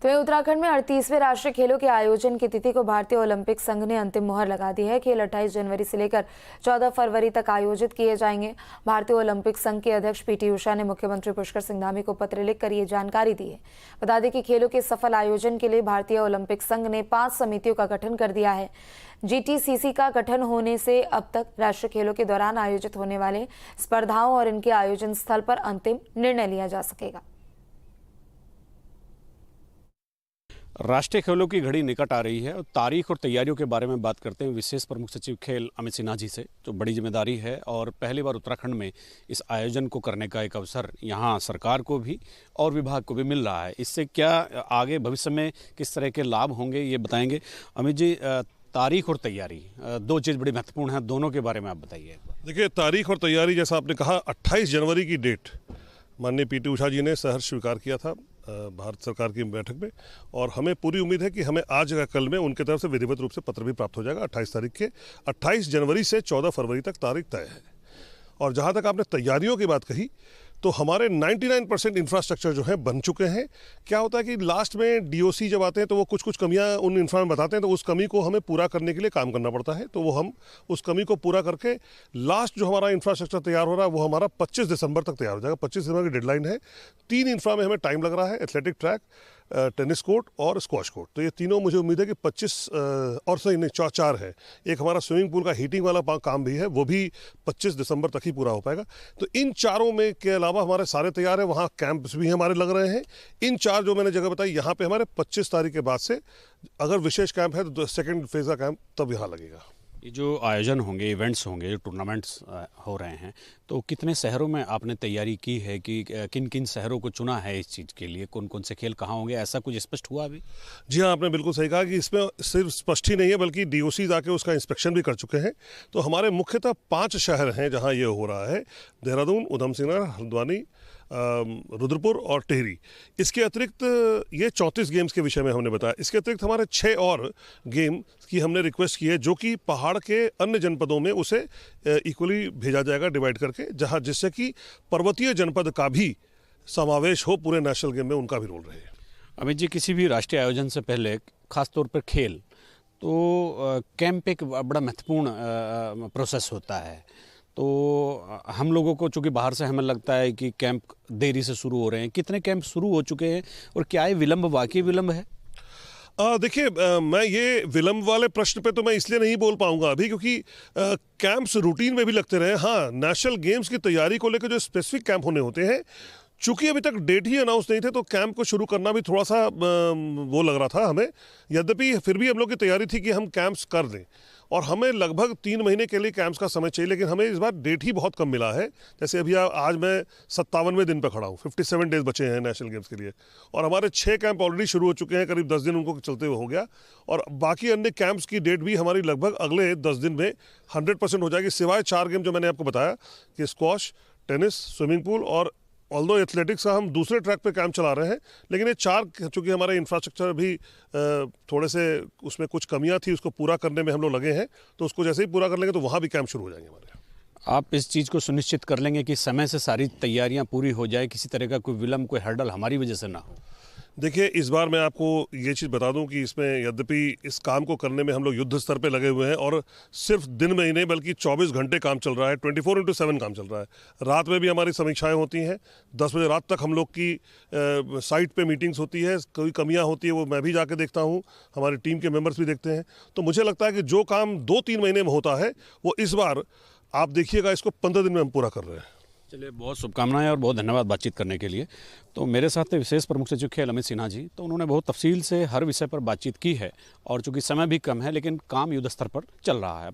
तो वहीं उत्तराखंड में 38वें राष्ट्रीय खेलों के आयोजन की तिथि को भारतीय ओलंपिक संघ ने अंतिम मुहर लगा दी है। खेल 28 जनवरी से लेकर 14 फरवरी तक आयोजित किए जाएंगे। भारतीय ओलंपिक संघ के अध्यक्ष पीटी उषा ने मुख्यमंत्री पुष्कर सिंह धामी को पत्र लिखकर ये जानकारी दी है। बता दें कि खेलों के सफल आयोजन के लिए भारतीय ओलंपिक संघ ने 5 समितियों का गठन कर दिया है। GTCC का गठन होने से अब तक राष्ट्रीय खेलों के दौरान आयोजित होने वाले स्पर्धाओं और इनके आयोजन स्थल पर अंतिम निर्णय लिया जा सकेगा। राष्ट्रीय खेलों की घड़ी निकट आ रही है और तारीख और तैयारियों के बारे में बात करते हैं विशेष प्रमुख सचिव खेल अमित सिन्हा जी से, जो बड़ी जिम्मेदारी है और पहली बार उत्तराखंड में इस आयोजन को करने का एक अवसर यहाँ सरकार को भी और विभाग को भी मिल रहा है। इससे क्या आगे भविष्य में किस तरह के लाभ होंगे ये बताएंगे। अमित जी, तारीख और तैयारी 2 चीज़ बड़ी महत्वपूर्ण है, दोनों के बारे में आप बताइए। देखिए, तारीख और तैयारी जैसा आपने कहा 28 जनवरी की डेट माननीय पीटी उषा जी ने सहर्ष स्वीकार किया था भारत सरकार की बैठक में, और हमें पूरी उम्मीद है कि हमें आज या कल में उनके तरफ से विधिवत रूप से पत्र भी प्राप्त हो जाएगा 28 तारीख के। 28 जनवरी से 14 फरवरी तक तारीख तय है। और जहाँ तक आपने तैयारियों की बात कही तो हमारे 99% इंफ्रास्ट्रक्चर जो है बन चुके हैं। क्या होता है कि लास्ट में DOC जब आते हैं तो वो कुछ कमियां उन इंफ्रा में बताते हैं, तो उस कमी को हमें पूरा करने के लिए काम करना पड़ता है। तो वो हम उस कमी को पूरा करके लास्ट जो हमारा इंफ्रास्ट्रक्चर तैयार हो रहा है वो हमारा 25 दिसंबर तक तैयार हो जाएगा। 25 दिसंबर की डेडलाइन है। 3 इंफ्रा में हमें टाइम लग रहा है, एथलेटिक ट्रैक, टेनिस कोर्ट और स्क्वॉश कोर्ट। तो ये तीनों मुझे उम्मीद है कि 25 और सही नहीं 4 है। एक हमारा स्विमिंग पूल का हीटिंग वाला काम भी है, वो भी 25 दिसंबर तक ही पूरा हो पाएगा। तो इन चारों में के अलावा हमारे सारे तैयार है। वहाँ कैंप्स भी हमारे लग रहे हैं। इन 4 जो मैंने जगह बताई, यहाँ पे हमारे 25 तारीख के बाद से अगर विशेष कैंप है तो सेकेंड फेज का कैंप तब यहाँ लगेगा। ये जो आयोजन होंगे, इवेंट्स होंगे, जो टूर्नामेंट्स हो रहे हैं, तो कितने शहरों में आपने तैयारी की है कि किन किन शहरों को चुना है इस चीज़ के लिए, कौन कौन से खेल कहाँ होंगे, ऐसा कुछ स्पष्ट हुआ अभी? जी हाँ, आपने बिल्कुल सही कहा कि इसमें सिर्फ स्पष्ट ही नहीं है बल्कि DOC आके उसका इंस्पेक्शन भी कर चुके हैं। तो हमारे मुख्यतः 5 शहर हैं जहाँ ये हो रहा है: देहरादून, उधम सिंह नगर, हल्द्वानी, रुद्रपुर और टिहरी। इसके अतिरिक्त ये 34 गेम्स के विषय में हमने बताया। इसके अतिरिक्त हमारे 6 और गेम की हमने रिक्वेस्ट की है, जो कि पहाड़ के अन्य जनपदों में उसे इक्वली भेजा जाएगा डिवाइड करके, जहां जिससे कि पर्वतीय जनपद का भी समावेश हो पूरे नेशनल गेम में, उनका भी रोल रहे। अमित जी, किसी भी राष्ट्रीय आयोजन से पहले खासतौर पर खेल तो कैंप एक बड़ा महत्वपूर्ण प्रोसेस होता है। तो हम लोगों को चूँकि बाहर से हमें लगता है कि कैंप देरी से शुरू हो रहे हैं, कितने कैंप शुरू हो चुके हैं और क्या ये विलंब वाकई विलंब है? देखिए, मैं ये विलंब वाले प्रश्न पे तो मैं इसलिए नहीं बोल पाऊंगा अभी, क्योंकि कैंप्स रूटीन में भी लगते रहे। हाँ, नेशनल गेम्स की तैयारी को लेकर जो स्पेसिफिक कैंप होने होते हैं, चूंकि अभी तक डेट ही अनाउंस नहीं थे तो कैंप को शुरू करना भी थोड़ा सा वो लग रहा था हमें। यद्यपि फिर भी हम लोग की तैयारी थी कि हम कैंप्स कर दें, और हमें लगभग 3 महीने के लिए कैंप्स का समय चाहिए, लेकिन हमें इस बार डेट ही बहुत कम मिला है। जैसे अभी आज मैं 57वें दिन पर खड़ा हूँ, 57 डेज बचे हैं नेशनल गेम्स के लिए, और हमारे 6 कैंप ऑलरेडी शुरू हो चुके हैं, करीब 10 दिन उनको चलते हुए हो गया, और बाकी अन्य कैंप्स की डेट भी हमारी लगभग अगले 10 दिन में 100% हो जाएगी, सिवाय 4 गेम जो मैंने आपको बताया कि स्क्वॉश, टेनिस, स्विमिंग पूल और ऑल्दो एथलेटिक्स का हम दूसरे ट्रैक पे काम चला रहे हैं। लेकिन ये 4, चूँकि हमारे इंफ्रास्ट्रक्चर भी थोड़े से उसमें कुछ कमियां थी, उसको पूरा करने में हम लोग लगे हैं, तो उसको जैसे ही पूरा कर लेंगे तो वहाँ भी कैंप शुरू हो जाएंगे हमारे। आप इस चीज़ को सुनिश्चित कर लेंगे कि समय से सारी तैयारियां पूरी हो जाए, किसी तरह का कोई विलंब, कोई हर्डल हमारी वजह से ना हो? देखिए, इस बार मैं आपको ये चीज़ बता दूं कि इसमें यद्यपि इस काम को करने में हम लोग युद्ध स्तर पे लगे हुए हैं, और सिर्फ दिन में ही नहीं बल्कि 24 घंटे काम चल रहा है, 24/7 काम चल रहा है। रात में भी हमारी समीक्षाएं होती हैं, 10 बजे रात तक हम लोग की साइट पे मीटिंग्स होती है। कोई कमियां होती है वो मैं भी जाके देखता हूँ, हमारी टीम के मेंबर्स भी देखते हैं। तो मुझे लगता है कि जो काम 2-3 महीने में होता है वो इस बार आप देखिएगा इसको 15 दिन में हम पूरा कर रहे हैं। चलिए, बहुत शुभकामनाएं और बहुत धन्यवाद बातचीत करने के लिए। तो मेरे साथ थे विशेष प्रमुख सचिव खेल अमित सिन्हा जी। तो उन्होंने बहुत तफसील से हर विषय पर बातचीत की है, और चूंकि समय भी कम है लेकिन काम युद्ध स्तर पर चल रहा है।